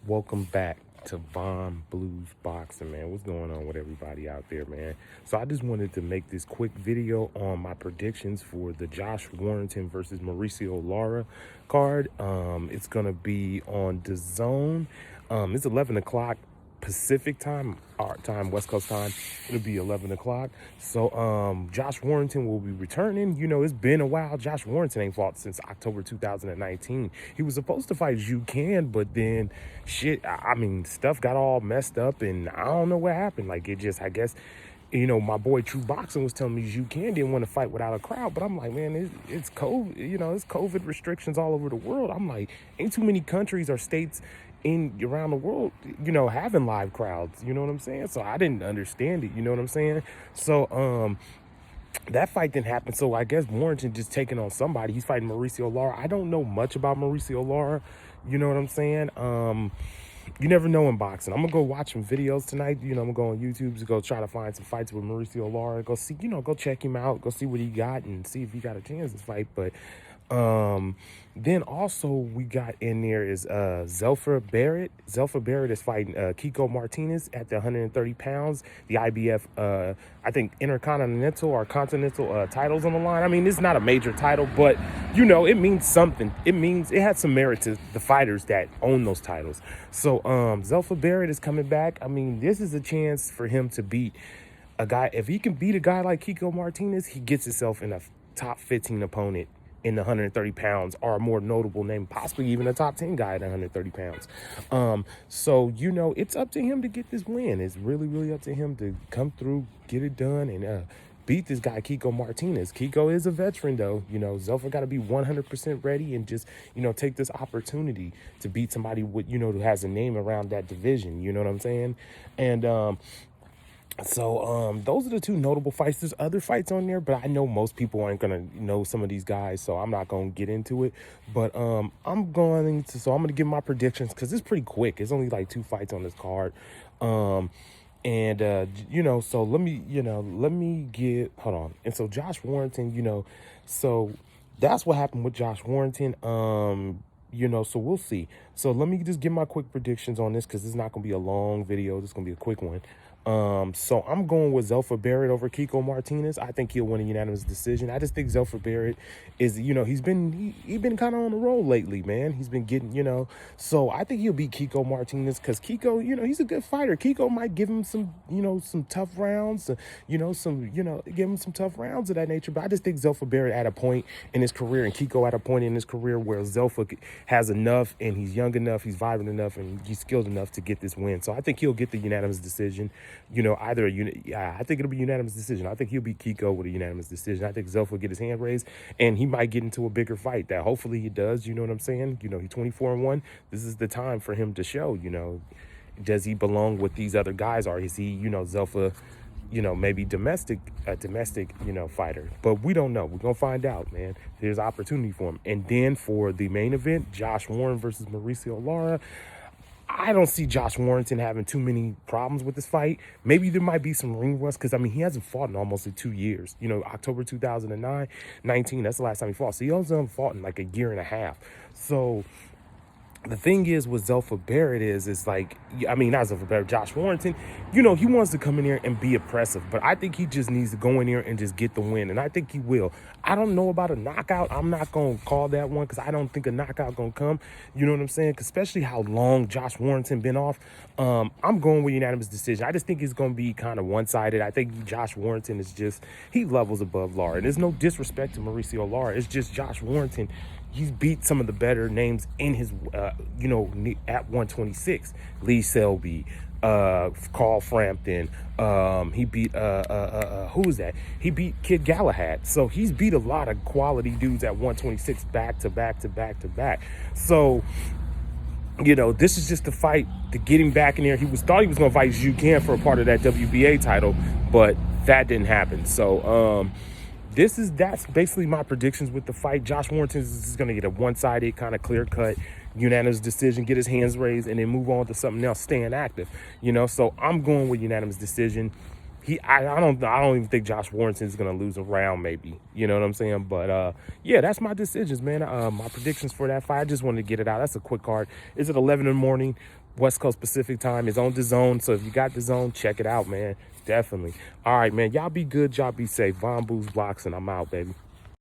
Welcome back to Bomb Blues Boxing, man. What's going on with everybody out there, man? So I just wanted to make this quick video on my predictions for the Josh Warrington versus Mauricio Lara card. It's gonna be on DAZN. It's 11 o'clock Pacific time, our time, West Coast time. It'll be 11 o'clock. So Josh Warrington will be returning. You know, it's been a while. Josh Warrington ain't fought since October 2019. He was supposed to fight Can, but then shit, I mean, stuff got all messed up and I don't know what happened. Like, it just, I guess, you know, my boy True Boxing was telling me Can didn't want to fight without a crowd, but I'm like, man, it's COVID, you know, it's COVID restrictions all over the world. I'm like, ain't too many countries or states around the world, you know, having live crowds, you know what I'm saying? So I didn't understand it, you know what I'm saying? So that fight didn't happen. So I guess Warrington just taking on somebody. He's fighting Mauricio Lara. I don't know much about Mauricio Lara, you know what I'm saying? You never know in boxing. I'm gonna go watch some videos tonight. You know, I'm gonna go on YouTube to go try to find some fights with Mauricio Lara. Go see, you know, go check him out, go see what he got and see if he got a chance to fight. But then also we got in there is Zelfa Barrett. Zelfa Barrett is fighting Kiko Martinez at the 130 pounds. The IBF I think intercontinental or continental titles on the line. I mean, it's not a major title, but you know, it means something. It means it has some merit to the fighters that own those titles. So Zelfa Barrett is coming back. I mean, this is a chance for him to beat a guy. If he can beat a guy like Kiko Martinez, he gets himself in a top 15 opponent in the 130 pounds, or a more notable name, possibly even a top 10 guy at 130 pounds. So, you know, it's up to him to get this win. It's really, really up to him to come through, get it done, and beat this guy, Kiko Martinez. Kiko is a veteran, though. You know, Zelfa got to be 100% ready and just, you know, take this opportunity to beat somebody with, you know, who has a name around that division. You know what I'm saying? And, so those are the two notable fights. There's other fights on there, but I know most people aren't gonna know some of these guys, so I'm not gonna get into it. But I'm going to give my predictions because it's pretty quick. It's only like 2 fights on this card. You know, so let me get, hold on. And so Josh Warrington, you know, so that's what happened with Josh Warrington. You know, so we'll see. So let me just give my quick predictions on this because it's not gonna be a long video. This is gonna be a quick one. So I'm going with Zelfa Barrett over Kiko Martinez. I think he'll win a unanimous decision. I just think Zelfa Barrett is, you know, he's been kind of on the roll lately, man. He's been getting, you know, so I think he'll beat Kiko Martinez because Kiko, you know, he's a good fighter. Kiko might give him some, you know, some tough rounds, give him some tough rounds of that nature. But I just think Zelfa Barrett at a point in his career and Kiko at a point in his career where Zelfa has enough and he's young enough, he's vibrant enough, and he's skilled enough to get this win. So I think he'll get the unanimous decision. You know, I think it'll be a unanimous decision. I think he'll beat Kiko with a unanimous decision. I think Zelfa will get his hand raised, and he might get into a bigger fight. That hopefully he does. You know what I'm saying? You know, he's 24-1. This is the time for him to show. You know, does he belong with these other guys, or is he, you know, Zelfa, you know, maybe a domestic, you know, fighter? But we don't know. We're gonna find out, man. There's opportunity for him. And then for the main event, Josh Warren versus Mauricio Lara. I don't see Josh Warrington having too many problems with this fight. Maybe there might be some ring rust because, I mean, he hasn't fought in almost 2 years. You know, October 2019, that's the last time he fought. So he hasn't fought in like a year and a half. So the thing is with Zelfa Barrett is like, I mean, not Zelfa Barrett, Josh Warrington, you know, he wants to come in here and be oppressive, but I think he just needs to go in here and just get the win, and I think he will. I don't know about a knockout. I'm not going to call that one because I don't think a knockout going to come. You know what I'm saying? Especially how long Josh Warrington been off. I'm going with unanimous decision. I just think it's going to be kind of one-sided. I think Josh Warrington is just, he levels above Lara. And there's no disrespect to Mauricio Lara. It's just Josh Warrington, he's beat some of the better names in his, you know, at 126. Lee Selby, Carl Frampton. He beat, who was that? He beat Kid Galahad. So he's beat a lot of quality dudes at 126 back to back to back to back. So, you know, this is just the fight to get him back in there. Thought he was going to fight Can for a part of that WBA title, but that didn't happen. So, that's basically my predictions with the fight. Josh Warrington is going to get a one-sided, kind of clear-cut, unanimous decision, get his hands raised, and then move on to something else, staying active. You know, so I'm going with unanimous decision. I don't even think Josh Warrington's gonna lose a round, maybe. You know what I'm saying? But yeah, that's my decisions, man. My predictions for that fight. I just wanted to get it out. That's a quick card. Is it 11 in the morning, West Coast Pacific time? It's on DAZN. So if you got DAZN, check it out, man. Definitely. All right, man. Y'all be good. Y'all be safe. Von Boo's Boxing. I'm out, baby.